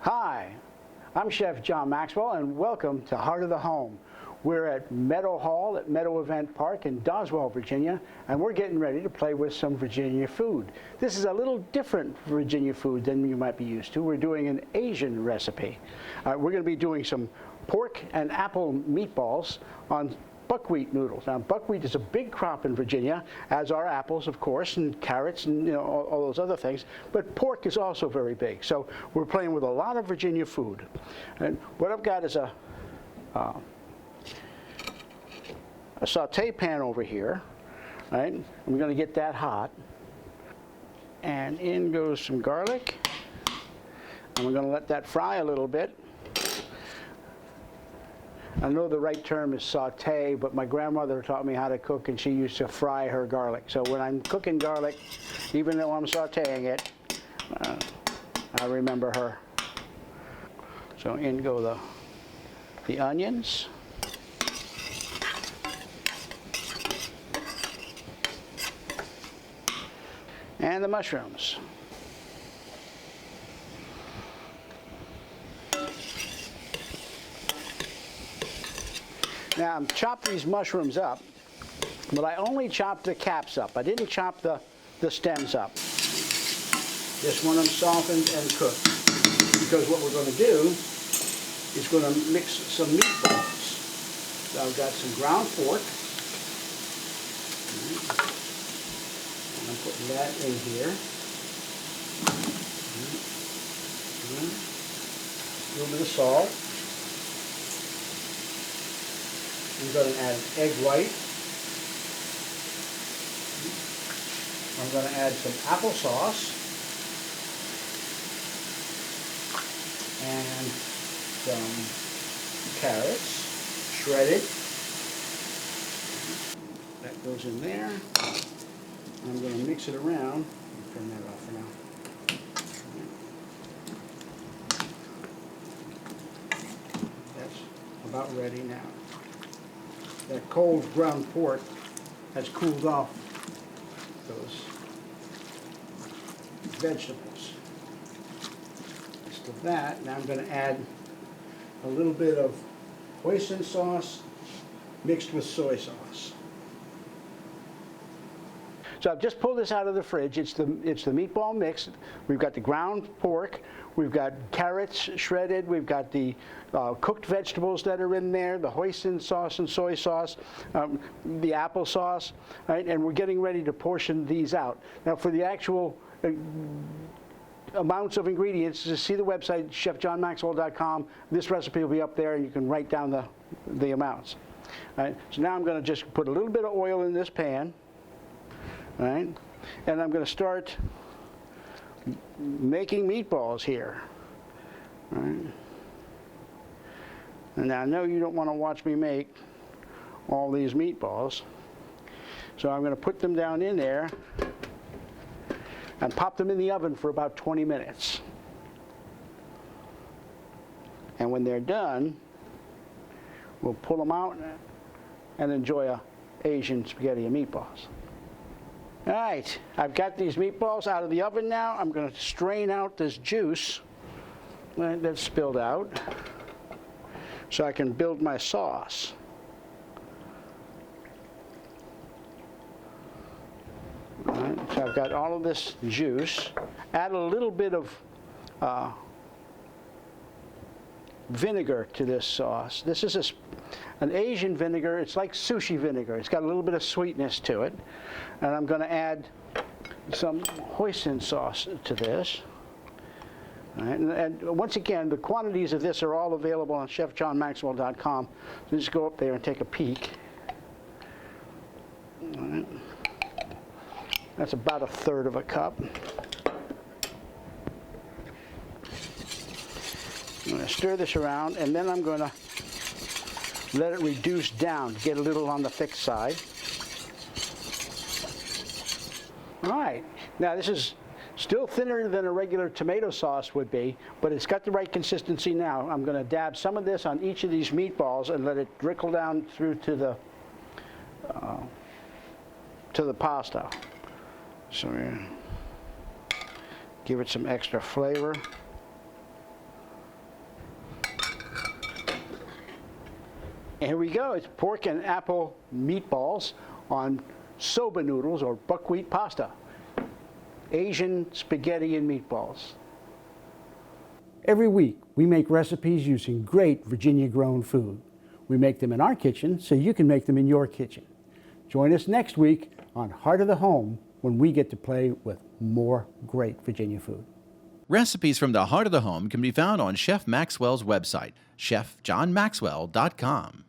Hi, I'm Chef John Maxwell, and welcome to Heart of the Home. We're at Meadow Hall at Meadow Event Park in Doswell, Virginia, and we're getting ready to play with some Virginia food. This is a little different Virginia food than you might be used to. We're doing an Asian recipe. We're going to be doing some pork and apple meatballs on buckwheat noodles. Now, buckwheat is a big crop in Virginia, as are apples, of course, and carrots, and all those other things. But pork is also very big. So we're playing with a lot of Virginia food. And what I've got is a saute pan over here, right? I'm going to get that hot. And in goes some garlic. And we're going to let that fry a little bit. I know the right term is saute, but my grandmother taught me how to cook, and she used to fry her garlic. So when I'm cooking garlic, even though I'm sauteing it, I remember her. So in go the onions. And the mushrooms. Now, I'm chopping these mushrooms up, but I only chopped the caps up. I didn't chop the stems up. Just want them softened and cooked. Because what we're going to do is going to mix some meatballs. So I've got some ground pork. And I'm putting that in here. A little bit of salt. I'm going to add egg white. I'm going to add some applesauce and some carrots, shredded. That goes in there. I'm going to mix it around. Turn that off for now. That's about ready now. That cold ground pork has cooled off those vegetables. So that, now I'm going to add a little bit of hoisin sauce mixed with soy sauce. So I've just pulled this out of the fridge. It's the meatball mix. We've got the ground pork. We've got carrots shredded. We've got the cooked vegetables that are in there, the hoisin sauce and soy sauce, the applesauce, right? And we're getting ready to portion these out. Now, for the actual amounts of ingredients, just see the website, chefjohnmaxwell.com. This recipe will be up there, and you can write down the amounts. Right? So now I'm going to just put a little bit of oil in this pan. Right? And I'm going to start making meatballs here. Right? And I know you don't want to watch me make all these meatballs. So I'm going to put them down in there and pop them in the oven for about 20 minutes. And when they're done, we'll pull them out and enjoy a Asian spaghetti and meatballs. All right, I've got these meatballs out of the oven now. I'm going to strain out this juice that's spilled out so I can build my sauce. All right, so I've got all of this juice. Add a little bit of vinegar to this sauce. This is an Asian vinegar. It's like sushi vinegar. It's got a little bit of sweetness to it. And I'm going to add some hoisin sauce to this. All right, and once again, the quantities of this are all available on chefjohnmaxwell.com. So just go up there and take a peek. All right. That's about 1/3 of a cup. I'm going to stir this around, and then I'm going to let it reduce down, get a little on the thick side. All right, now this is still thinner than a regular tomato sauce would be, but it's got the right consistency now. I'm going to dab some of this on each of these meatballs and let it trickle down through to the pasta. So give it some extra flavor. Here we go. It's pork and apple meatballs on soba noodles or buckwheat pasta. Asian spaghetti and meatballs. Every week, we make recipes using great Virginia-grown food. We make them in our kitchen so you can make them in your kitchen. Join us next week on Heart of the Home when we get to play with more great Virginia food. Recipes from the Heart of the Home can be found on Chef Maxwell's website, chefjohnmaxwell.com.